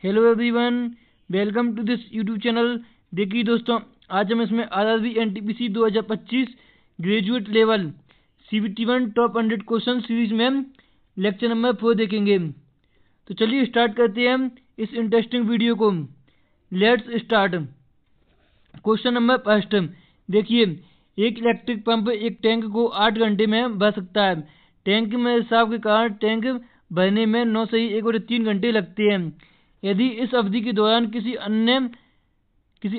Hello everyone, welcome to this YouTube channel. देखिए दोस्तों, आज हम इसमें RRB NTPC 2025 graduate level CBT 1 top 100 question series में हम लेक्चर नंबर 4 देखेंगे। तो चलिए स्टार्ट करते हैं हम इस इंटरेस्टिंग वीडियो को। Let's start. Question number first, देखिए, एक इलेक्ट्रिक पंप एक टैंक को 8 घंटे में भर सकता है। टैंक में रिसाव के कारण टैंक भरने में 9 से 1 और 3 घंटे लगते हैं। यदि इस अवधि के दौरान किसी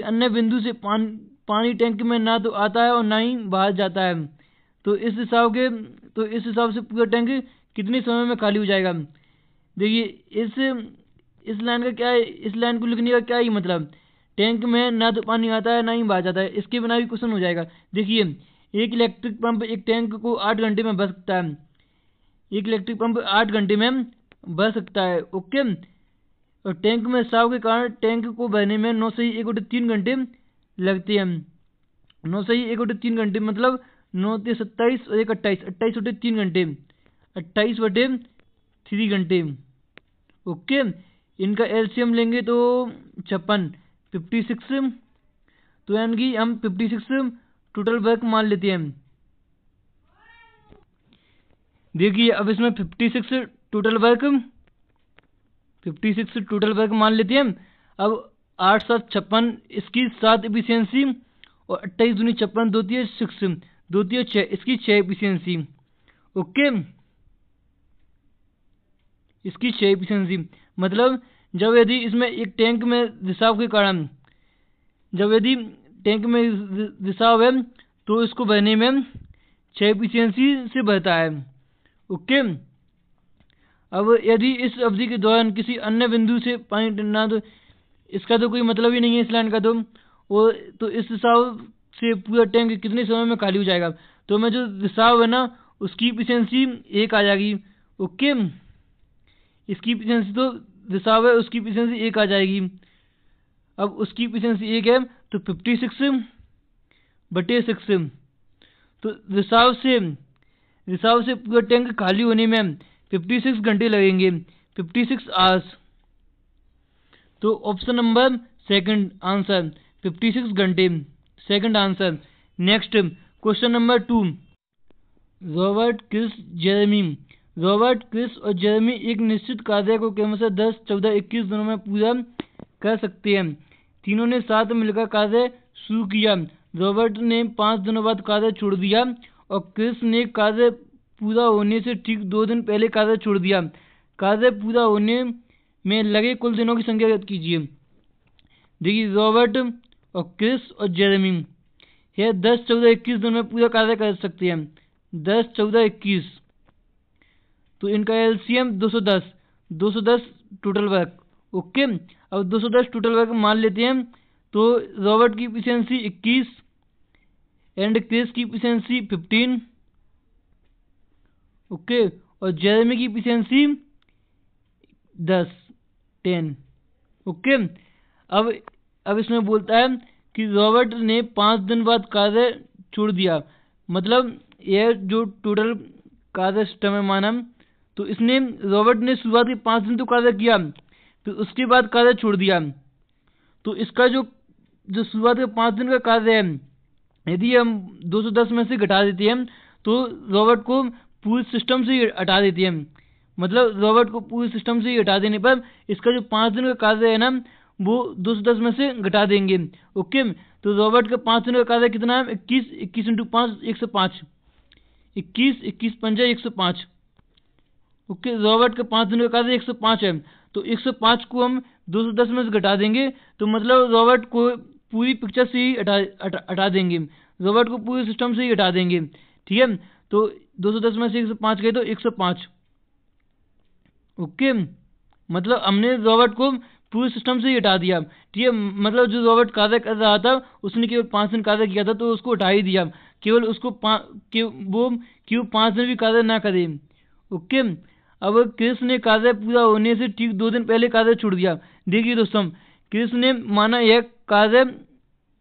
अन्य बिंदु से पानी टैंक में ना तो आता है और ना ही बाहर जाता है, तो इस हिसाब से पूरा टैंक कितने समय में खाली हो जाएगा। देखिए, इस लाइन का क्या है, इस लाइन को लिखने का क्या ही मतलब, टैंक में ना तो पानी आता है ना ही बाहर जाता है, इसके बिना भी क्वेश्चन हो जाएगा। देखिए, एक इलेक्ट्रिक पंप एक टैंक को 8 घंटे में भर सकता है। एक इलेक्ट्रिक पंप 8 घंटे में भर सकता है, ओके। और टैंक में रिसाव के कारण टैंक को भरने में 9 से 1 और 3 घंटे लगते हैं। 9 से 1 और 3 घंटे मतलब 9 से 27 और 1 28, 28 बटे 3 घंटे, 28 बटे 3 घंटे, ओके। इनका एलसीएम लेंगे तो 56, तो यानी कि हम 56 टोटल वर्क मान लेते हैं। देखिए, अब इसमें 56 टोटल वर्क मान लेते हैं। अब 8 7 56, इसकी 7 एफिशिएंसी, और 28 दूनी 56, 2 3 6, 2 3 6, इसकी 6 एफिशिएंसी, ओके। इसकी 6 एफिशिएंसी मतलब जब यदि इसमें एक टैंक में रिसाव के कारण, जब यदि टैंक में रिसाव है तो इसको भरने में 6 एफिशिएंसी से भरता है, ओके। अब यदि इस अवधि के दौरान किसी अन्य बिंदु से पानी ना, तो इसका तो कोई मतलब ही नहीं है इस लाइन का, तो इस हिसाब से पूरा टैंक कितने समय में खाली हो जाएगा। तो मैं जो रिसाव है ना, उसकी एफिशिएंसी 1 आ जाएगी, ओके। इसकी एफिशिएंसी तो रिसाव है, उसकी एफिशिएंसी 1 आ जाएगी। अब उसकी एफिशिएंसी 1 है तो 56 बटे 6, तो रिसाव से पूरा टैंक खाली होने में 56 घंटे लगेंगे, 56 आवर्स। तो ऑप्शन नंबर सेकंड आंसर 56 घंटे, second answer. Next question number 2, Robert, Chris और जेरेमी एक निश्चित कार्य को क्रमशः 10, 14, 21 दिनों में पूरा कर सकते हैं। तीनों ने साथ मिलकर कार्य शुरू किया। रॉबर्ट ने 5 दिनों बाद कार्य छोड़ दिया और क्रिस ने कार्य पूरा होने से ठीक 2 दिन पहले कार्य छोड़ दिया। कार्य पूरा होने में लगे कुल दिनों की संख्या ज्ञात कीजिए। देखिए, रॉबर्ट और क्रिस और जेरेमी यह 10, 14, 21 दिन में पूरा कार्य कर सकते हैं। 10, 14, 21, तो इनका एलसीएम 210 टोटल वर्क, ओके। अब 210 टोटल वर्क मान लेते हैं। तो रॉबर्ट की एफिशिएंसी 21 एंड क्रिस की एफिशिएंसी 15, ओके। और जेरेमी की एफिशिएंसी 10, ओके। अब इसमें बोलता है कि रॉबर्ट ने 5 दिन बाद कार्य छोड़ दिया, मतलब यह जो टोटल कार्य सिस्टम है माना, तो इसने रॉबर्ट ने शुरुआत के 5 दिन तो कार्य किया, फिर उसके बाद कार्य छोड़ दिया। तो इसका जो शुरुआत के 5 दिन का कार्य है, यदि हम 210 में से घटा देते हैं तो रॉबर्ट को पूरे सिस्टम से ही हटा देते हैं। मतलब रॉबर्ट को पूरे सिस्टम से ही हटा देने पर इसका जो 5 दिन का कार्य है ना, वो 210 में से घटा देंगे, ओके। तो रॉबर्ट का 5 दिन का कार्य कितना है? 21 इंटू 5 105, 21 पंजा 105, ओके। रॉबर्ट का 5 दिन का कार्य 105 है, तो 105 को हम 210 में से घटा देंगे, तो मतलब रॉबर्ट को पूरी पिक्चर से ही हटा देंगे, रॉबर्ट को पूरे सिस्टम से ही हटा देंगे, ठीक है। तो 210 में से 105 गए तो 105, ओके। मतलब हमने रॉबर्ट को पूरे सिस्टम से ही हटा दिया, ठीक है। मतलब जो रॉबर्ट कार्य कर रहा था उसने केवल 5 दिन कार्य किया था, तो उसको हटा ही दिया, केवल उसको वो क्यों 5 दिन भी कार्य ना करे, ओके। अब क्रिस ने कार्य पूरा होने से ठीक 2 दिन पहले कार्य छोड़ दिया। देखिए दोस्तों, क्रिस ने माना यह कार्य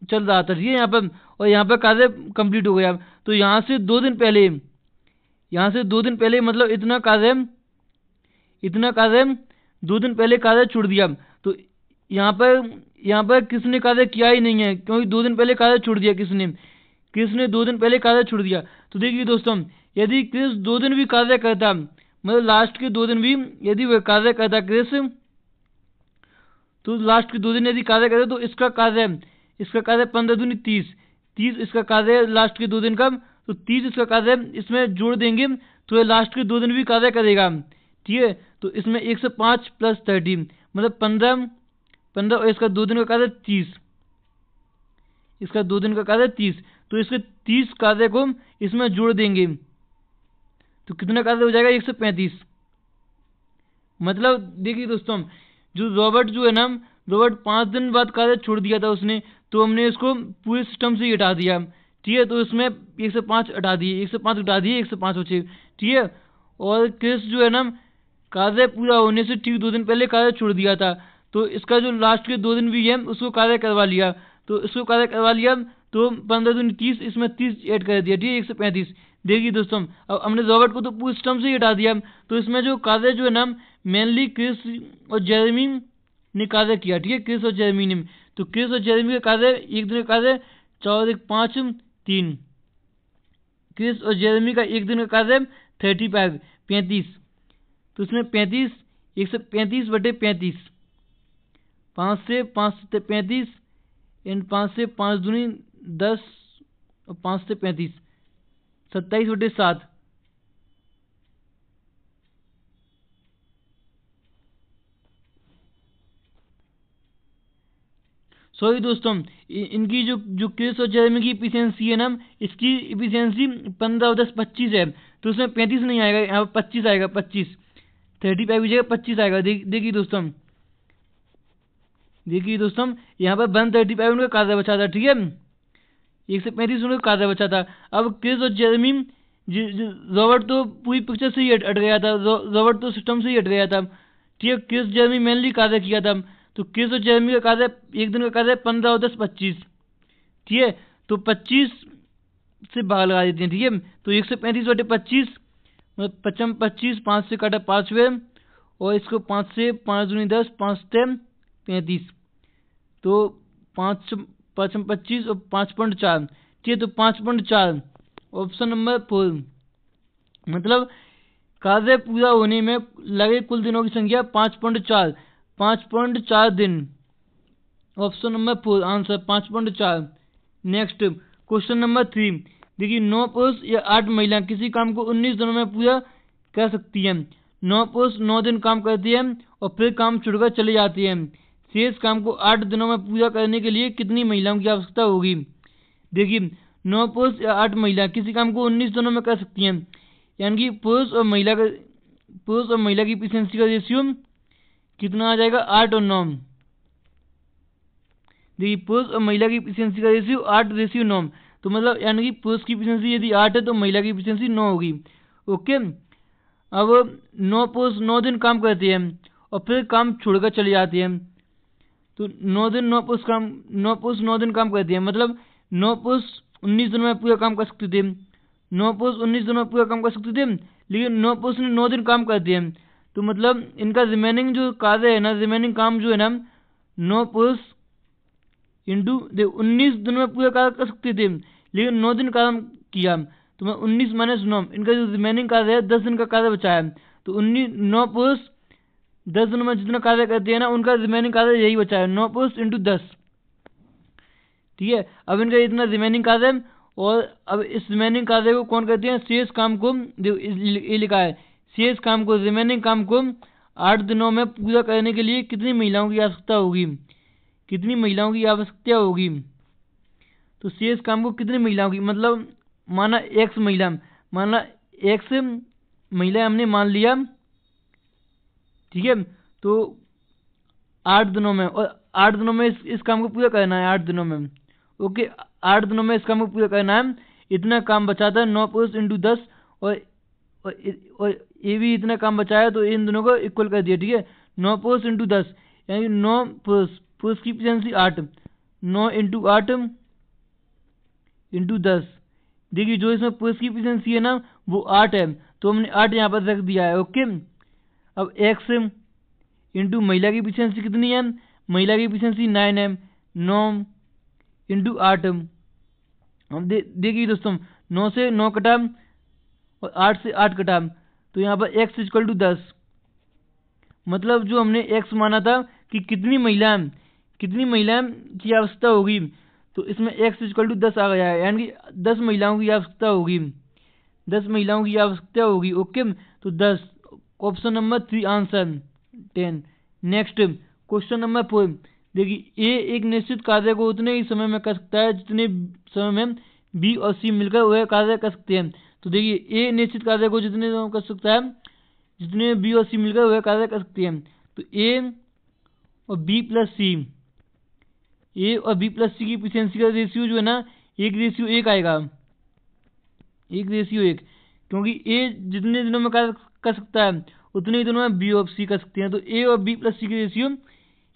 चल रहा था, ठीक है, यहाँ पर, और यहाँ पर कार्य कंप्लीट हो गया, तो यहाँ से 2 दिन पहले मतलब इतना कार्य 2 दिन पहले कार्य छोड़ दिया, तो यहाँ पर किसने कार्य किया ही नहीं है, क्योंकि 2 दिन पहले कार्य छोड़ दिया किसने 2 दिन पहले कार्य छोड़ दिया। तो देखिए दोस्तों, यदि क्रिस 2 दिन भी कार्य करता, मतलब लास्ट के 2 दिन भी यदि वह कार्य करता क्रिस, तो लास्ट के 2 दिन यदि कार्य करता तो इसका कार्य 15 दूनी 30 इसका कार्य है लास्ट के 2 दिन का, तो 30 इसका कार्य इसमें जोड़ देंगे तो ये लास्ट के 2 दिन भी कार्य करेगा। ठीक है, तो इसमें 105 प्लस 30 मतलब 15 और इसका 2 दिन का कार्य 30, इसका 2 दिन का कार्य 30, तो इसके 30 कार्य को इसमें जोड़ देंगे तो कितना कार्य हो जाएगा 135। मतलब देखिए दोस्तों, जो रॉबर्ट जो है ना, रॉबर्ट 5 दिन बाद कार्य छोड़ दिया था उसने, तो हमने इसको पूरे सिस्टम से ही हटा दिया। ठीक है, तो इसमें 105 हटा दिए, 105 हटा दिए, 105 बचे। ठीक है, और क्रिस जो है ना, कार्य पूरा होने से ठीक 2 दिन पहले कार्य छोड़ दिया था, तो इसका जो लास्ट के 2 दिन भी है उसको कार्य करवा लिया, तो 15 दूनी 30, इसमें 30 ऐड कर दिया। ठीक है, 135। देखिए दोस्तों, अब हमने रॉबर्ट को तो पूरे सिस्टम से ही हटा दिया, तो इसमें जो कार्य जो है ना, मेनली क्रिस और जेरेमी ने कार्य किया। ठीक है, क्रिस और जेरेमी ने, तो क्रिस और जेरेमी का कार्य एक दिन का कार्य 4 1 5 3, क्रिस और जेरेमी का एक दिन का कार्य 35, तो इसमें 35 135 बटे 35, 5 से 5 से 35 एंड 5 से 5 दूनी 10 और 5 से 35, 27 बटे 7। सॉरी दोस्तों, इनकी जो क्रिस और जेरेमी की इफिशियंसी है ना, इसकी इफिशियंसी 15 और 10 25 है, तो उसमें 35 नहीं आएगा, यहाँ पर 25 आएगा, 25 35 की जगह 25 आएगा। देखिए दोस्तों, यहाँ पर 135 उनका कार्य बचा था। ठीक है, 135 उनका कार्य बचा था। अब क्रिस और जेरेमी, रॉबर्ट तो पूरी पिक्चर से ही हट गया था, रॉबर्ट तो सिस्टम से ही हट गया था। ठीक है, क्रिस जेरेमी मेनली कार्य किया था, तो क्रिस और जेरेमी का कार्य एक दिन का कार्य 15 और 10 25। ठीक है, तो 25 से भाग लगा देते हैं। ठीक है, तो 135 बटे 25 मतलब 25, 5 से काटा 5 वे, और इसको 5 से 5 दूनी 10, 5 से 35, तो 5 5 25 और 5.4। ठीक है, तो 5.4 ऑप्शन नंबर 4, मतलब कार्य पूरा होने में लगे कुल दिनों की संख्या 5.4 दिन। Option number 4 answer 5.4। Next question number 3, देखिए 9 पुरुष या 8 महिला किसी काम को 19 दिनों में पूरा कर सकती है। 9 पुरुष 9 दिन काम करती है और फिर काम छोड़कर चले जाते हैं। शेष काम को 8 दिनों में पूरा करने के लिए कितनी महिलाओं की आवश्यकता होगी। देखिए 9 पुरुष या 8 महिला किसी काम को 19 दिनों में कर सकती हैं, यानी कि पुरुष और महिला की एफिशिएंसी का रेशियो कितना आ जाएगा 8 और 9। देखिए पुरुष और महिला की एफिशिएंसी का रेशियो 8:9, तो मतलब यानी कि पुरुष की एफिशिएंसी यदि 8 है तो महिला की एफिशिएंसी 9 होगी। ओके, अब 9 पुरुष 9 दिन काम करते हैं और फिर काम छोड़कर चले जाते हैं, तो 9 पुरुष 9 दिन काम करते हैं, मतलब 9 पुरुष 19 दिनों में पूरा काम कर सकते थे। 9 पुरुष 19 दिनों में पूरा काम कर सकते थे, लेकिन 9 पुरुष ने 9 दिन काम करते हैं, तो मतलब इनका रिमेनिंग जो कार्य है ना, रिमेनिंग काम जो है ना, 9 पुरुष इंटू 19 दिनों में पूरा कार्य कर सकते थे, लेकिन 9 दिन काम किया, तो मैं 19 - 9, इनका जो रिमेनिंग कार्य है 10 दिन का कार्य बचा है, तो 9 पुरुष 10 दिनों में जितना कार्य करते हैं ना, उनका रिमेनिंग कार्य यही बचा है, 9 पुरुष इंटू 10। ठीक है, अब इनका इतना रिमेनिंग कार्य है, और अब इस रिमेनिंग कार्य को कौन करते हैं, शेष काम को, ये लिखा है शेष काम को, रिमेनिंग काम को 8 दिनों में पूरा करने के लिए कितनी महिलाओं की आवश्यकता होगी, तो शेष काम को कितनी महिलाओं की, मतलब माना एक्स महिला हमने मान लिया। ठीक है, तो 8 दिनों में, और 8 दिनों में इस काम को पूरा करना है, 8 दिनों में। ओके, 8 दिनों में इस काम को पूरा करना है, इतना काम बचा था 9 पुरुष इंटू 10, और ये भी इतना काम बचा है, तो इन दोनों को इक्वल कर दिया। ठीक है, 9 पुरुष इंटू 10, यानी 9 पुरुष की एफिशिएंसी 8, 9 इंटू 8 इंटू 10। देखिए जो इसमें पुरुष की एफिशिएंसी है ना वो 8 है, तो हमने 8 यहाँ पर रख दिया है। ओके, अब एक्स इंटू महिला की एफिशिएंसी कितनी है, महिला की एफिशिएंसी 9 है, 9 इंटू 8। हम देखिए दोस्तों 9 से 9 कटा और 8 से 8 कटा, तो यहाँ पर x इक्वल टू 10। मतलब जो हमने x माना था कि कितनी महिलाएं की आवश्यकता होगी, तो इसमें x इक्वल टू 10 आ गया है, यानी कि 10 महिलाओं की आवश्यकता होगी, 10 महिलाओं की आवश्यकता होगी। ओके, तो 10, option number 3 answer 10। Next question number 4, देखिए ए एक निश्चित कार्य को उतने ही समय में कर सकता है जितने समय में बी और सी मिलकर वह कार्य कर सकते हैं। तो देखिए ए निश्चित कार्य को जितने समय कर सकता है जितने बी और सी मिलकर वह कार्य कर सकते हैं। तो ए और बी प्लस सी की एफिशिएंसी का रेशियो जो है ना 1:1 आएगा, 1:1, क्योंकि ए जितने दिनों में कार्य कर सकता है उतने ही दिनों में बी और सी कर सकते हैं। तो ए और बी प्लस सी की रेशियो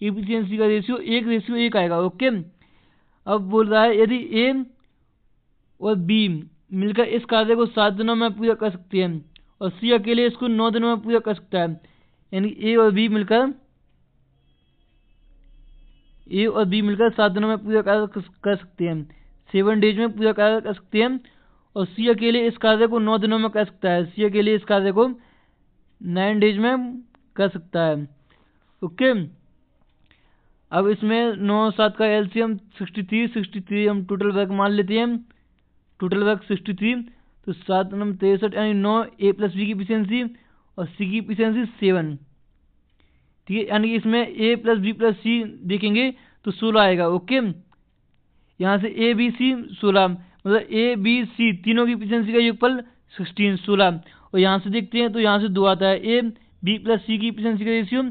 एफिशिएंसी का रेशियो 1:1 आएगा। ओके, अब बोल रहा है यदि ए और बी मिलकर इस कार्य को 7 दिनों में पूरा कर सकते हैं और सी अकेले इसको 9 दिनों में पूरा कर सकता है, यानी ए और बी मिलकर 7 दिनों में पूरा कार्य कर सकते हैं, 7 डेज में पूरा कार्य कर सकते हैं, और सी अकेले इस कार्य को 9 दिनों में कर सकता है, सी अकेले इस कार्य को 9 डेज में कर सकता है। ओके, अब इसमें 9 7 का एलसीएम 63 हम टोटल वर्क मान लेते हैं, टोटल वर्क 63, तो 7 9 63, यानी 9 ए प्लस बी की एफिशिएंसी और सी की एफिशिएंसी 7। ठीक है, यानी कि इसमें ए प्लस बी प्लस सी देखेंगे तो 16 आएगा। ओके, यहाँ से ए बी सी 16, मतलब ए बी सी तीनों की एफिशिएंसी का योगफल 16। और यहाँ से देखते हैं तो यहाँ से 2 आता है, ए बी प्लस सी की एफिशिएंसी का रेशियो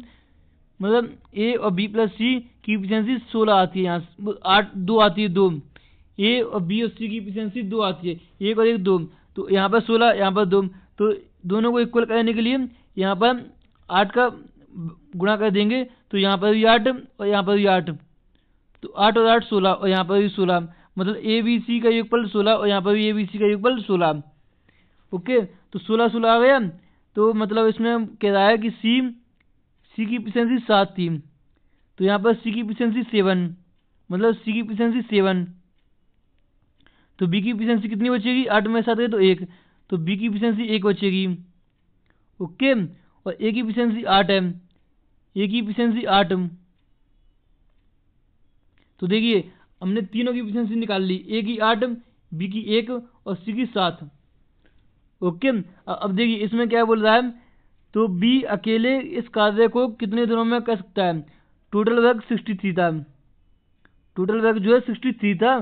मतलब ए और बी प्लस सी की एफिशिएंसी 16 आती है, यहाँ से 2 आती है, 2 ए और बी और सी की एफिशिएंसी 2 आती है, 1 और 1 2, तो यहाँ पर 16 यहाँ पर 2, तो दोनों को इक्वल करने के लिए यहाँ पर 8 का गुणा कर देंगे, तो यहाँ पर भी 8 और यहाँ पर भी 8, तो 8 और 8 16 और यहाँ पर भी 16, मतलब ए बी सी का योगफल 16 और यहाँ पर भी ए बी सी का योगफल 16। ओके, तो 16 आ गया, तो मतलब इसमें कह रहा है कि सी की एफिशिएंसी 7 थी, तो यहाँ पर सी की एफिशिएंसी 7, मतलब सी की एफिशिएंसी 7, तो बी की एफिशिएंसी कितनी बचेगी, 8 में 7 है तो 1, तो बी की एफिशिएंसी 1 बचेगी। ओके, और ए की एफिशिएंसी 8 है, ए की एफिशिएंसी 8, तो देखिए हमने तीनों की एफिशिएंसी निकाल ली, ए की 8, बी की 1 और सी की 7। ओके, अब देखिए इसमें क्या बोल रहा है, तो बी अकेले इस कार्य को कितने दिनों में कर सकता है, टोटल वर्क 63 था, टोटल वर्क जो है 63 था,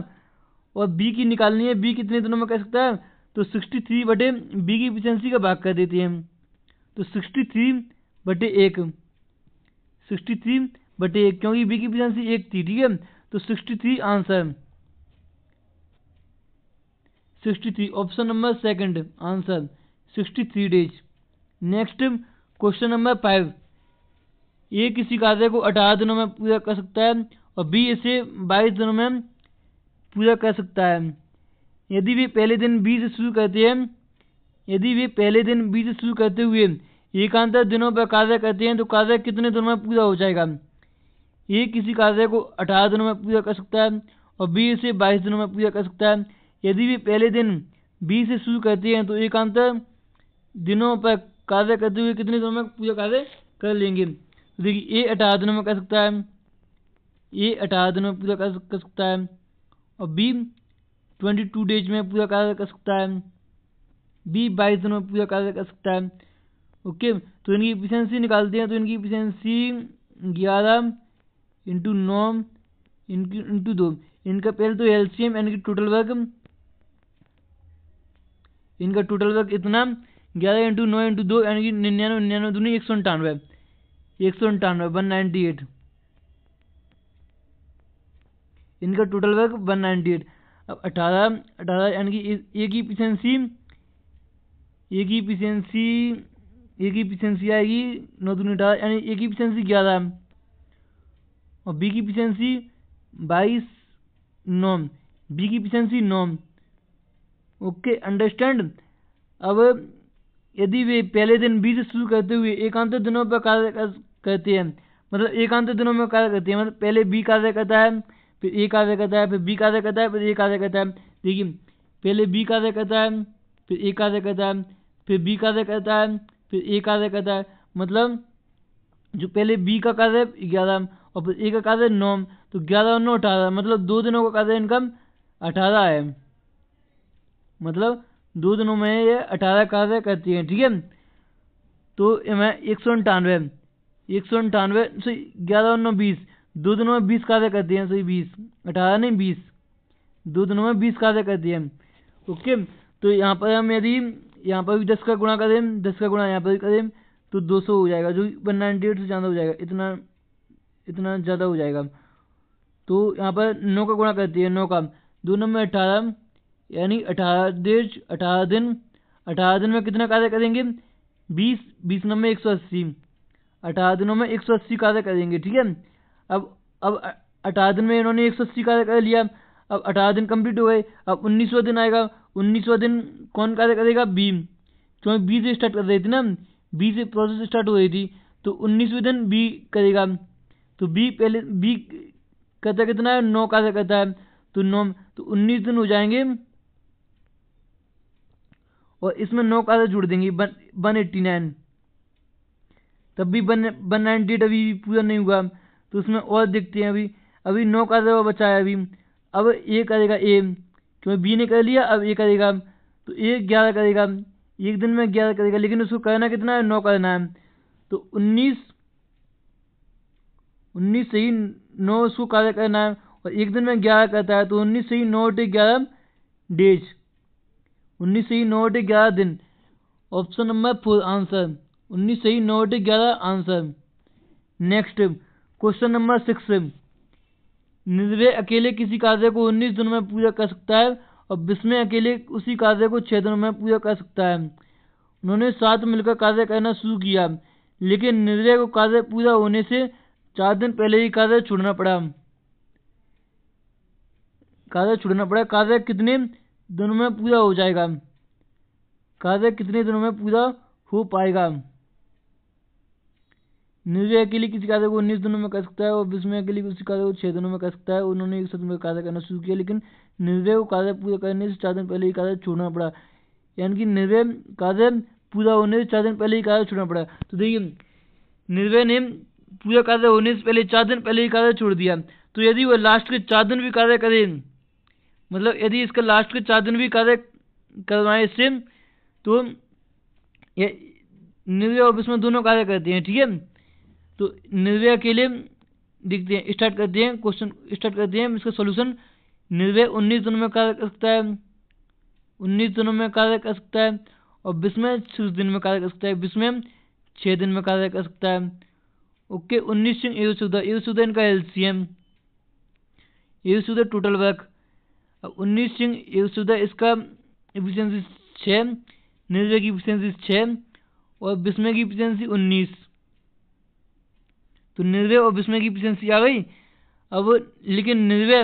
और बी की निकालनी है, बी कितने दिनों में कर सकता है, तो 63 बटे बी की एफिशिएंसी का भाग कर देते हैं, तो 63 बटे 1, 63 बटे 1, क्योंकि बी की एफिशिएंसी 1 थी। ठीक है, तो 63 answer, 63 option number second answer 63 days. Next question number 5, ए किसी कार्य को 18 दिनों में पूरा कर सकता है और बी इसे 22 दिनों में पूरा कर सकता है। यदि वे पहले दिन बी से शुरू करते हुए एकांतर दिनों पर कार्य करते हैं तो कार्य कितने दिनों में पूरा हो जाएगा। ए किसी कार्य को 18 दिनों में पूरा कर सकता है और बी इसे 22 दिनों में पूरा कर सकता है। यदि वे पहले दिन बी से शुरू करते हैं तो एकांतर दिनों पर कार्य करते हुए कितने दिनों में पूरा कार्य कर लेंगे। देखिए ए 18 दिनों में कर सकता है, ए 18 दिनों में पूरा कर सकता है और बी 22 डेज में पूरा कार्य कर सकता है, बी 22 दिनों में पूरा कार्य कर सकता है। ओके, तो इनकी एफिशिएंसी निकालते हैं, तो इनकी एफिशिएंसी 11 इंटू 9 इंटू 2, इनका पहले तो एलसीएम यानी कि टोटल वर्क, इनका टोटल वर्क इतना 11 इंटू 9 इंटू 2 यानी कि 99 दूनी 198, 198 इनका टोटल वर्क 198। अब 18 यानी कि ए की एफिशिएंसी आएगी 9 दूनी 18, यानी ए की एफिशिएंसी 11 और बी की एफिशिएंसी 22 9, बी की एफिशिएंसी 9। Okay, understand. अब यदि वे पहले दिन बी से शुरू करते हुए एकांतर दिनों पर कार्य करते हैं, मतलब एकांतर दिनों में कार्य करती है। मतलब पहले बी कार्य करता है, फिर ए कार्य करता है, फिर बी कार्य करता है, फिर ए कार्य करता है। देखिए पहले बी कार्य करता है, फिर ए कार्य करता है, फिर बी कार्य करता है, फिर ए कार्य करता है। मतलब जो पहले बी का कार्य है 11 और फिर ए का कार्य 9, तो 11 और 9 18, मतलब 2 दिनों का कार्य इनका 18 है। मतलब 2 दिनों में ये 18 कार्य करती है। ठीक है, तो मैं 198 से 11 और 9 20, 2 दिनों में 20 कार्य करती हैं। सही 20, 18 नहीं 20, 2 दिनों में 20 कार्य करती है। ओके, तो यहाँ पर हम यदि यहाँ पर भी 10 का गुणा करें, 10 का गुणा यहाँ पर भी करें तो 200 हो जाएगा, जो 198 से ज़्यादा हो जाएगा, इतना ज़्यादा हो जाएगा। तो यहाँ पर 9 का गुणा करती है, 9 का 2 9 में 18, यानी 18 दिन 18 दिन में कितना कार्य करेंगे 20, 20 9 में 180, 18 दिनों में 180 कार्य करेंगे। ठीक है, अब 18 दिन में इन्होंने 180 कार्य कर लिया। अब 18 दिन कंप्लीट हो गए। अब 19वां दिन आएगा, 19वां दिन कौन कार्य करेगा बी, क्योंकि बी से स्टार्ट कर रही थी ना, बी से प्रोसेस स्टार्ट हो रही थी, तो 19वें दिन बी करेगा। तो बी पहले बी करता कितना है 9 कार्य करता है, तो 9 तो 19 दिन हो जाएंगे और इसमें 9 कार्य जुड़ देंगे 189, तब भी 198 अभी पूरा नहीं हुआ, तो उसमें और देखते हैं। अभी 9 कार्य और बचा है। अब ए करेगा ए, क्योंकि बी ने कर लिया, अब ए करेगा, तो ए 11 करेगा, एक दिन में 11 करेगा, लेकिन उसको करना कितना है 9 करना है। तो 19 से ही 9 उसको कार्य करना है और एक दिन में 11 करता है, तो 19 से ही 9 × 11 डेज, 19 से ही 9 × 11 दिन। ऑप्शन नंबर 4 आंसर, 19 से ही 9 × 11 आंसर। नेक्स्ट क्वेश्चन नंबर 6, निन्वे अकेले किसी कार्य को 19 दिनों में पूरा कर सकता है और विस्मय अकेले उसी कार्य को 6 दिनों में पूरा कर सकता है। उन्होंने साथ मिलकर कार्य करना शुरू किया, लेकिन निन्वे को कार्य पूरा होने से 4 दिन पहले ही कार्य छोड़ना पड़ा। कार्य कितने दिनों में पूरा हो जाएगा, कार्य कितने दिनों में पूरा हो पाएगा। निन्वे अकेले किसी कार्य को 19 दिनों में कर सकता है और विस्मय अकेले उसी कार्य को 6 दिनों में कर सकता है। उन्होंने एक साथ में कार्य करना शुरू किया, लेकिन निन्वे को कार्य पूरा करने से 4 दिन पहले ही कार्य छोड़ना पड़ा। यानी कि निन्वे कार्य पूरा होने से 4 दिन पहले ही कार्य छोड़ना पड़ा। तो देखिए निन्वे ने पूरा कार्य होने से पहले 4 दिन पहले ही कार्य छोड़ दिया, तो यदि वह लास्ट के 4 दिन भी कार्य करे, मतलब यदि इसका लास्ट के 4 दिन भी कार्य करवाए इससे, तो निन्वे और विस्मय दोनों कार्य करते हैं। ठीक है, तो निन्वे के लिए देखते हैं, स्टार्ट करते हैं क्वेश्चन, स्टार्ट करते हैं इसका सॉल्यूशन। निन्वे 19 दिनों में कार्य कर सकता है, 19 दिनों में कार्य कर सकता है और विस्मय 6 दिन में कार्य कर सकता है, विस्मय 6 दिन में कार्य कर सकता है। ओके, 19 सिंह 14 इनका एलसीएम, 14 टोटल वर्क। अब 19 सिंह 14 इसका एफिशिएंसी 6, निन्वे की एफिशिएंसी 6 और विस्मय की एफिशिएंसी 19, तो निन्वे और विस्मय की एफिशिएंसी आ गई। अब लेकिन निन्वे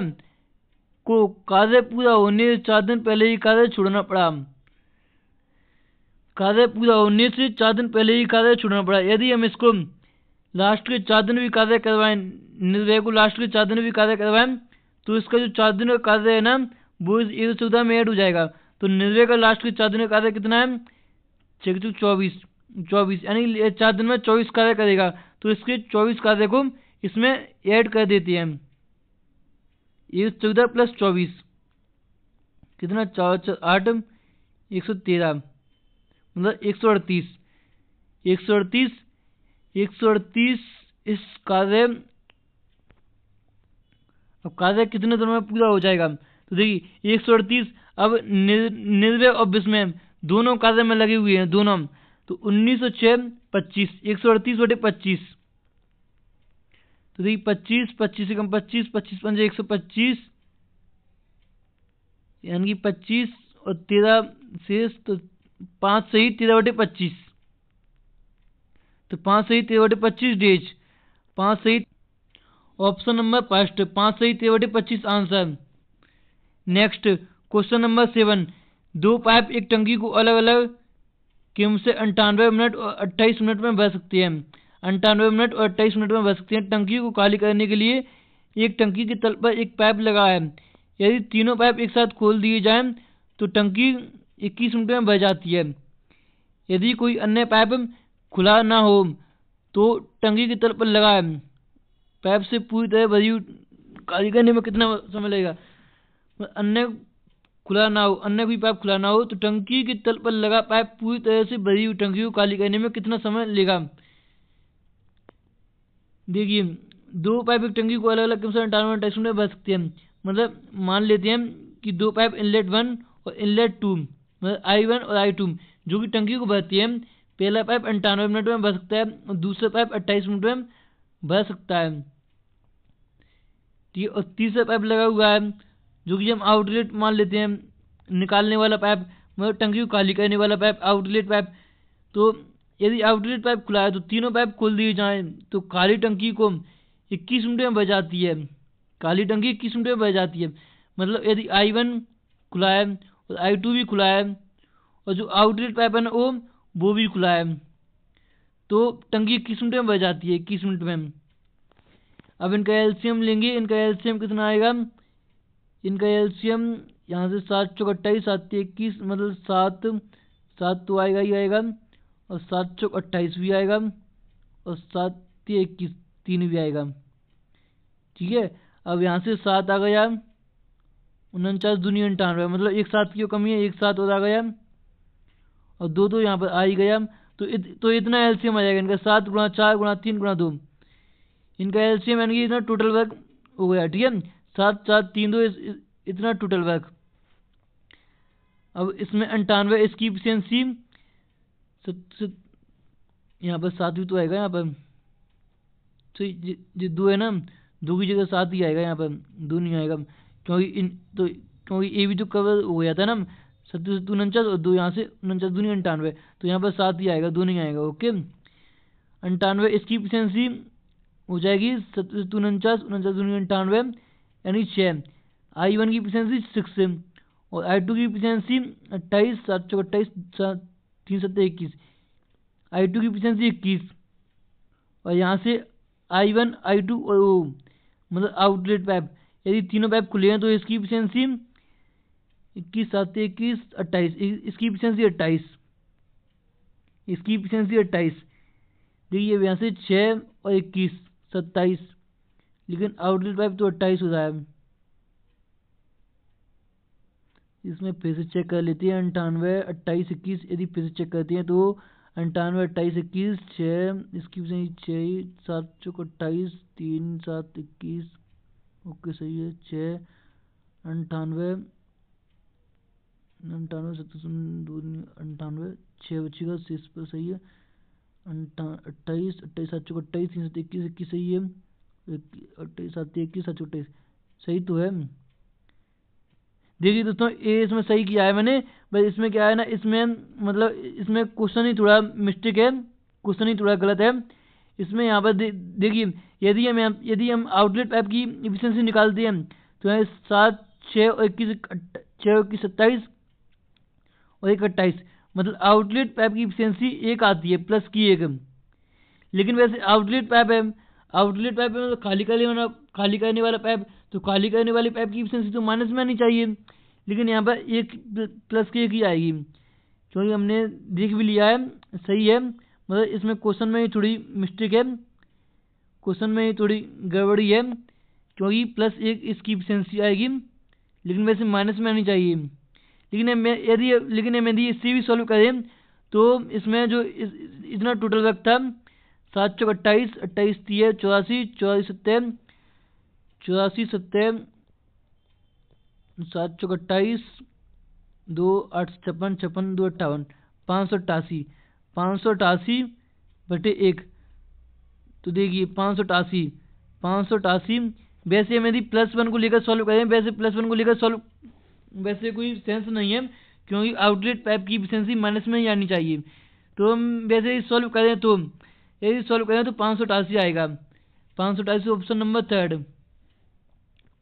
को कार्य पूरा होने से 4 दिन पहले ही कार्य छोड़ना पड़ा, कार्य पूरा होने से 4 दिन पहले ही कार्य छोड़ना पड़ा। यदि हम इसको लास्ट के 4 दिन भी कार्य करवाएं, निन्वे को लास्ट के 4 दिन भी कार्य करवाएं, तो इसका जो 4 दिन का कार्य है ना वो इस 14 में ऐड हो जाएगा। तो निन्वे का लास्ट के 4 दिन का कार्य कितना है 24, यानी 4 दिन में 24 कार्य करेगा, तो इसके 24 कार्य को इसमें ऐड कर देते हैं। 14 + 24 कितना 4 8 113, मतलब 138 इस कार्य, अब कार्य कितने दिनों में पूरा हो जाएगा। तो देखिए 138, अब निन्वे और विस्मय दोनों कार्य में लगे हुए हैं दोनों, तो 19 और 6 25, 138/25, तो देखिए 25 से कम 25 25 पंजे 125, यानी कि 25 और 13 शेष, तो 5 से ही 13/25, तो 5 से ही 13/25 डेज, 5 से ही ऑप्शन नंबर फर्स्ट 5 से ही 13/25 answer. Next question number 7, 2 pipe एक टंकी को अलग अलग कीमत से 98 मिनट और 28 मिनट में भर सकते हैं। 98 मिनट और 28 मिनट में भर सकते हैं। टंकी को खाली करने के लिए एक टंकी के तल पर एक पाइप लगा है। यदि तीनों पाइप एक साथ खोल दिए जाएं तो टंकी 21 मिनट में भर जाती है। यदि कोई अन्य पाइप खुला ना हो तो टंकी के तल पर लगा है पाइप से पूरी तरह भरी खाली करने में कितना समय लगेगा? अन्य कोई पाइप खुला ना हो तो टंकी के तल पर लगा पाइप पूरी तरह से भरी हुई टंकी को खाली करने में कितना समय लेगा? देखिए, दो पाइप एक टंकी को अलग अलग क्रम से 98 मिनट में भर सकते हैं। मतलब मान लेते हैं कि दो पाइप इनलेट 1 और इनलेट 2 मतलब I1 और I2 जो कि टंकी को भरती है। पहला पाइप 98 मिनट में भर सकता है और दूसरा पाइप 28 मिनट में भर सकता है। ठीक है, और तीसरा पाइप लगा हुआ है जो कि हम आउटलेट मान लेते हैं, निकालने वाला पाइप मतलब टंकी को खाली करने वाला पाइप, आउटलेट पाइप। तो यदि आउटलेट पाइप खुला है तो तीनों पाइप खोल दिए जाएं तो खाली टंकी को 21 मिनट में भर जाती है। खाली टंकी 21 मिनट में भर जाती है। मतलब यदि I1 खुला है और I2 भी खुला है और जो आउटलेट पाइप है ना वो भी खुला है तो टंकी 21 मिनट में भर जाती है, 21 मिनट में। अब इनका एलसीएम लेंगे। इनका एलसीएम कितना आएगा? इनका एलसीएम यहाँ से 7 चौक 28, 7 21 मतलब 7 तो आएगा ही आएगा और 7 चौक 28 भी आएगा और 7 21 3 भी आएगा। ठीक है, अब यहाँ से 7 आ गया, 49 दूनी 98 मतलब एक 7 की कमी है, एक 7 और आ गया और 2 तो यहाँ पर आ ही गया। तो इतना एलसीएम आ जाएगा इनका 7 गुणा 4 गुणा 3 गुणा 2। इनका एलसीएम यानी कि इतना टोटल वर्क हो गया। ठीक है, 7 4 3 2 इतना टोटल वर्क। अब इसमें 98 इसकी एफिशिएंसी यहाँ पर 7 भी तो आएगा यहाँ पर। तो ये 2 है ना, 2 की जगह 7 ही आएगा यहाँ पर, 2 नहीं आएगा क्योंकि ये भी तो कवर हो गया था ना 7 49 और 2 यहाँ से 49 दूनी 98 तो यहाँ पर 7 ही आएगा, 2 नहीं आएगा। ओके, 98 इसकी एफिशिएंसी हो जाएगी 7 49 दूनी 98 यानी 6। I1 की एफिशिएंसी 6 और I2 की एफिशिएंसी 28 7 चौक 28 3 7 21 I2 की एफिशिएंसी 21 और यहाँ से I1 I2 और मतलब आउटलेट पाइप यदि तीनों पाइप खुले हैं तो इसकी एफिशिएंसी 21 7 21 28 इसकी एफिशिएंसी 28 इसकी एफिशिएंसी 28। देखिए यहाँ से 6 और 21 27 लेकिन आउटलेट पाइप तो 28 हो रहा है। इसमें फिर से चेक कर लेते हैं 98 28 21 यदि फिर से चेक करते हैं तो 98 28 21 6 इसकी 6 7 चौक 28 3 7 21 ओके सही है 6 98 98 6 बचेगा शेष पर सही है 28 28 7 चौक 28 3 7 21 21 सही है 28 7 21 7 28 सही तो है। देखिए दोस्तों ये इसमें सही किया है मैंने, बस इसमें क्या है ना, इसमें मतलब इसमें क्वेश्चन ही थोड़ा मिस्टेक है, क्वेश्चन ही थोड़ा गलत है। इसमें यहाँ पर देखिए यदि हम आउटलेट पाइप की एफिशिएंसी निकालते हैं तो है 7 6 और 21 27 और 1 28 मतलब आउटलेट पाइप की एफिशिएंसी 1 आती है प्लस की 1। लेकिन वैसे आउटलेट पाइप है मतलब खाली करने वाला पाइप, तो खाली करने वाली पाइप की एफिशिएंसी तो माइनस में आनी चाहिए, लेकिन यहाँ पर 1 प्लस की 1 ही आएगी क्योंकि हमने देख भी लिया है सही है। मतलब इसमें क्वेश्चन में ही थोड़ी मिस्टेक है, क्वेश्चन में ही थोड़ी गड़बड़ी है क्योंकि प्लस 1 इसकी एफिशिएंसी आएगी लेकिन वैसे माइनस में आनी चाहिए। लेकिन यदि इससे भी सॉल्व करें तो इसमें जो इतना टोटल वर्क था 7 चौक 28 28 3 84 84 7 84 7 7 चौक 28 2 8 56 56 2 58 588 बटे 1। तो देखिए 588 वैसे हम यदि +1 को लेकर सॉल्व करें वैसे कोई सेंस नहीं है क्योंकि आउटलेट पाइप की एफिशिएंसी माइनस में ही आनी चाहिए। तो हम वैसे ही सॉल्व करें तो 588 आएगा, 588 option number 3।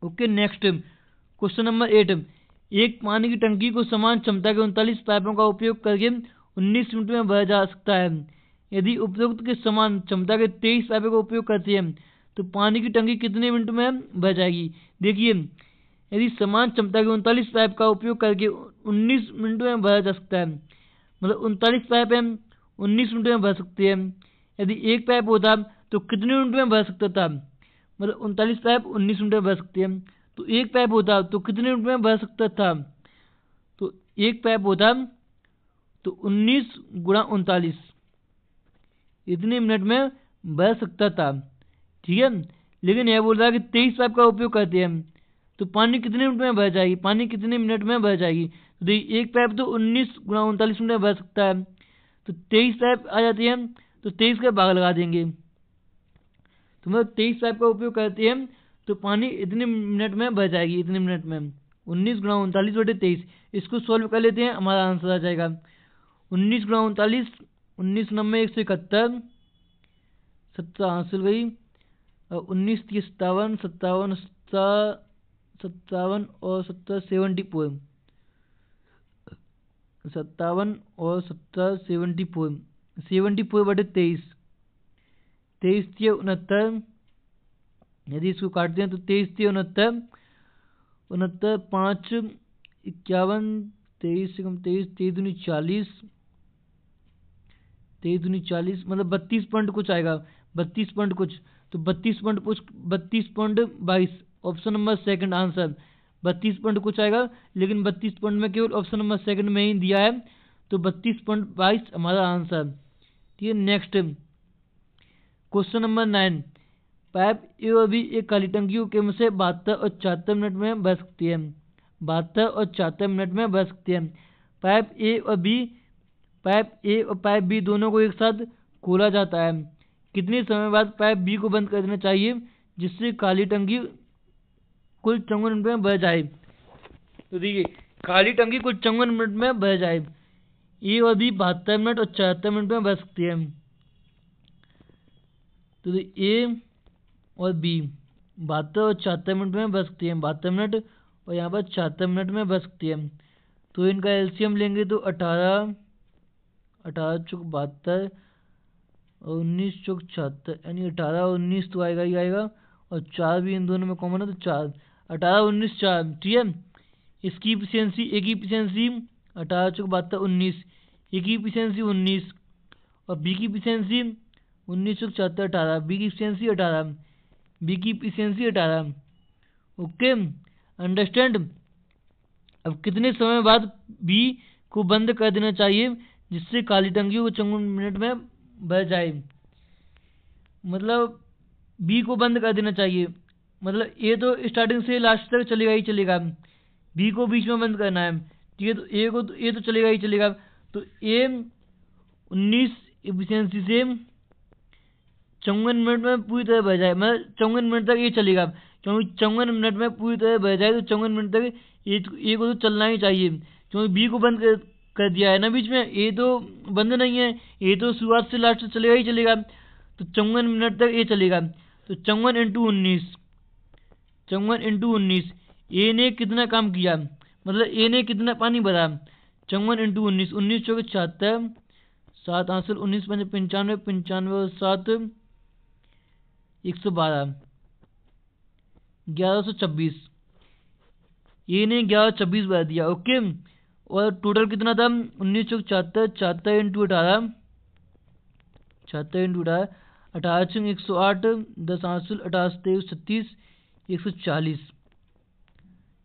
Okay next question number 8। एक पानी की टंकी को समान क्षमता के 39 पाइपों का उपयोग करके 19 मिनट में भरा जा सकता है। यदि उपरोक्त के समान क्षमता के 23 पाइपों का उपयोग करते हैं तो पानी की टंकी कितने मिनट में भर जाएगी। देखिए, यदि समान क्षमता के 39 पाइप का उपयोग करके 19 मिनट में भरा जा सकता है, मतलब 39 पाइप है 19 मिनट में भर सकते हैं। यदि एक पाइप होता तो कितने मिनट में भर सकता था, मतलब 39 पाइप 19 मिनट में भर सकते हैं। तो एक पाइप होता तो कितने मिनट में भर सकता था, तो एक पाइप होता तो 19 गुणा 39 इतने मिनट में भर सकता था। ठीक है, लेकिन यह बोल रहा है कि 23 पाइप का उपयोग करते हैं तो पानी कितने मिनट में भर जाएगी, पानी कितने मिनट में भर जाएगी। तो देखिए, एक पाइप तो 19 गुणा 39 मिनट में भर सकता है, तो 23 पाइप आ जाती है तो 23 का भाग लगा देंगे। तो मतलब 23 पाइप का उपयोग करते हैं तो पानी इतने मिनट में भर जाएगी, इतने मिनट में 19 गुणा 39/23। इसको सोल्व कर लेते हैं, हमारा आंसर आ जाएगा 19 गुणा 39, 19 9 171, 70 हासिल गई, 19 30 57, 57 57 और 70 74, 57 और 70 74, 74/23, 23 3 69। यदि इसको काटते हैं तो 23 3 69, 69 5 51, 23 से कम 23, 23 दूनी 40, 23 दूनी 40, मतलब 32 पॉइंट कुछ आएगा, 32 पॉइंट कुछ, तो 32 पॉइंट कुछ 32.22 option number second answer 32 point कुछ आएगा, लेकिन 32 पॉइंट में केवल ऑप्शन नंबर सेकंड में ही दिया है, तो 32.22 हमारा आंसर। ठीक है, नेक्स्ट क्वेश्चन नंबर 9, पाइप ए और बी एक काली टंकी के केंद्र से 72 और 74 मिनट में भर सकती है, 72 और 74 मिनट में भर सकती है। पाइप ए और पाइप बी दोनों को एक साथ खोला जाता है, कितने समय बाद पाइप बी को बंद कर देना चाहिए जिससे काली टंकी कुल 54 मिनट में भर जाए। तो देखिए, खाली टंकी कुल 54 मिनट में भर जाए, ए और बी 72 मिनट और 74 मिनट में भर सकती है। तो ए और बी 72 और 74 मिनट में भर सकती है, 72 मिनट और यहाँ पर 74 मिनट में भर सकती है। तो इनका एलसीएम लेंगे तो 18 18 चौक 72 और 19 चौक 76, यानी 18 और 19 तो आएगा ही आएगा, और 4 भी इन दोनों में कॉमन है तो 4, 18 19 4। ठीक है, इसकी इफिशियंसी ए की इफिशियंसी 18 चौक 72 19, ए की इफिशियंसी 19 और बी की इफिशियंसी 19 चौक 74 18, बी की इफिशियंसी 18, बी की इफिशियंसी 18। Okay, understand. अब कितने समय बाद बी को बंद कर देना चाहिए जिससे काली टंकी को 54 मिनट में भर जाए, मतलब बी को बंद कर देना चाहिए, मतलब ए तो स्टार्टिंग से लास्ट तक चलेगा ही चलेगा, बी को बीच में बंद करना है। ठीक है, तो ए तो चलेगा ही चलेगा, तो ए 19 इफिशियंसी से 54 मिनट में पूरी तरह भर जाए, मतलब 54 मिनट तक ये चलेगा, क्योंकि 54 मिनट में पूरी तरह भर जाए तो 54 मिनट तक ए को तो चलना ही चाहिए, क्योंकि बी को बंद कर दिया है ना बीच में, ए तो बंद नहीं है, ए तो शुरुआत से लास्ट तक चलेगा ही चलेगा, तो 54 मिनट तक ये चलेगा। तो 54 × 19, 54 × 19, ए ने कितना काम किया, मतलब ए ने कितना पानी भरा, 54 × 19, 19 चौके 76, 7 हासिल 19 पंजे 95, 95 और 7 112, 1126, ए ने 1126 भर दिया। ओके, और टोटल कितना था 19 चौक 76, 76 × 18, 76 × 18, 18 108, 10 हासिल 18 23 36, 140,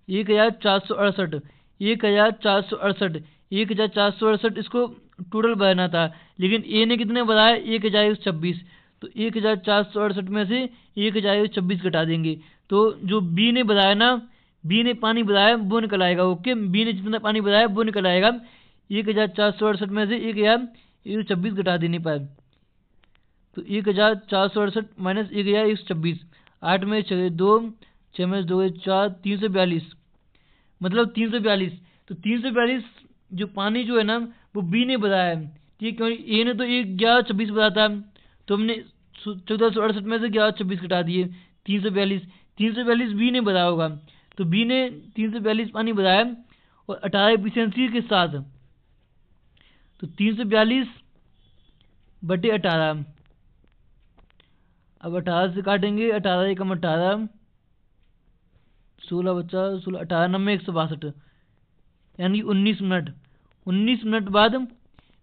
1468, 1468, 1468 इसको टोटल भरना था, लेकिन ए ने कितने भराया 1126, तो 1468 में से 1126 घटा देंगे, तो जो बी ने भराया ना, बी ने पानी भराया वो निकल आएगा। ओके, बी ने जितना पानी भराया वो निकल आएगा, 1468 में से 1126 घटा देने पर, तो 1468 माइनस 1126, 8 में 6 2, 6 में 2 4, 342, मतलब 342। तो 342 जो पानी जो है ना वो बी ने भराया है, ठीक है, क्योंकि ए ने तो 1126 भरा था, तो हमने 1468 में से 1126 घटा दिए, 342 बी ने भरा होगा, तो बी ने 342 पानी भराया और 18 एफिशिएंसी के साथ, तो 342 बटे 18। अब 18 से काटेंगे, 18 एकम 18, 16 बचा 16, 18 9 162, यानी 19 मिनट। 19 मिनट बाद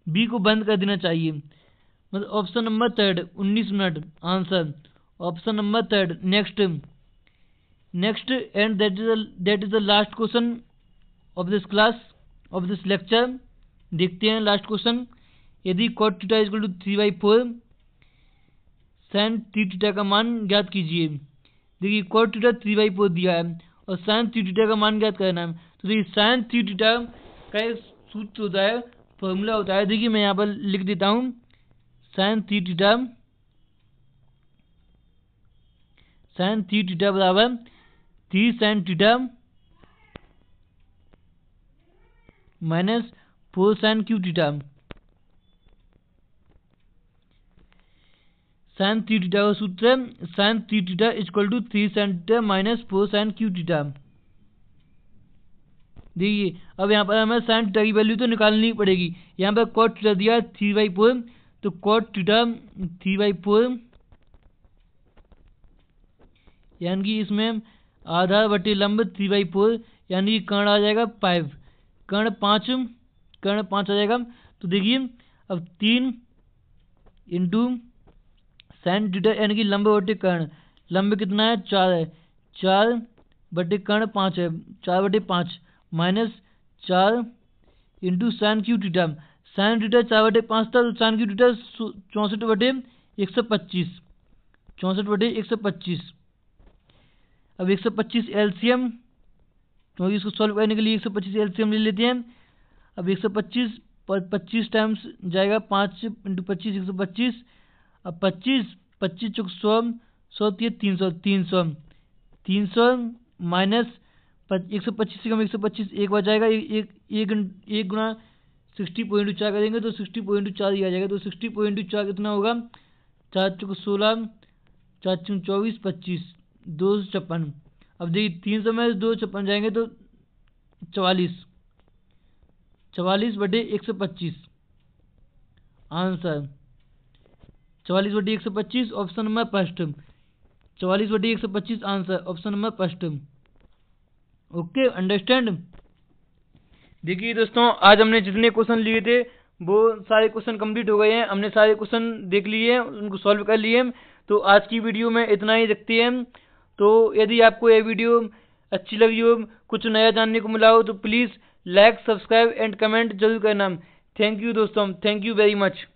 बी को बंद कर देना चाहिए। मतलब option number third 19 minute answer. Option number third. Next and that is the last question of this class, of this lecture. देखते हैं लास्ट क्वेश्चन। यदि cot theta equal to 3/4 sin theta का मान ज्ञात कीजिए। देखिए cot थीटा 3/4 दिया है और sin थीटा का मान ज्ञात करना है। तो देखिए sin थीटा का एक सूत्र होता है, फॉर्मूला होता है। देखिए मैं यहाँ पर लिख देता हूँ। sin थीटा बराबर 3 sin theta minus 4 sin cube theta. sin theta का सूत्र है sin theta equal to 3 sin theta minus 4 sin cube theta. देखिए अब यहाँ पर हमें sin थीटा की वैल्यू तो निकालनी पड़ेगी। यहाँ पर cot थीटा दिया 3/4, तो cot थीटा 3/4 यानी कि इसमें आधार बटे लंब 3/4, यानी कि कर्ण आ जाएगा 5, कर्ण 5 आ जाएगा। तो देखिए अब 3 इंटू sin थीटा यानी कि लंब बटे कर्ण, लंब कितना है 4 है, 4 बटे कर्ण 5 है, 4/5 minus 4 into sin cube theta. sin theta 4/5 था, तो sin क्यू थीटा 64/125, 64/125। अब 125 एलसीएम, क्योंकि इसको सॉल्व करने के लिए 125 एलसीएम ले लेते हैं। अब 125 25 टाइम्स जाएगा, 5 इंटू 25 125। अब 25 चौक 100, 100 300 300 माइनस 125 से कम 125 एक बार जाएगा, एक गुना 60.4 करेंगे तो 60.4 ही आ जाएगा। तो 60.4 कितना होगा, 4 चौक 16, 4 चौक 24, 25, 256। अब देखिए 300 में 256 जाएंगे तो 44/125 answer. 44/125 option number first. 44/125 answer option number first. Okay, understand. देखिए दोस्तों, आज हमने जितने क्वेश्चन लिए थे वो सारे क्वेश्चन कंप्लीट हो गए हैं। हमने सारे क्वेश्चन देख लिए हैं, उनको सॉल्व कर लिए। तो आज की वीडियो में इतना ही रखते हैं। तो यदि आपको ये वीडियो अच्छी लगी हो, कुछ नया जानने को मिला हो, तो please like, subscribe and comment जरूर करना। थैंक यू दोस्तों, थैंक यू वेरी मच।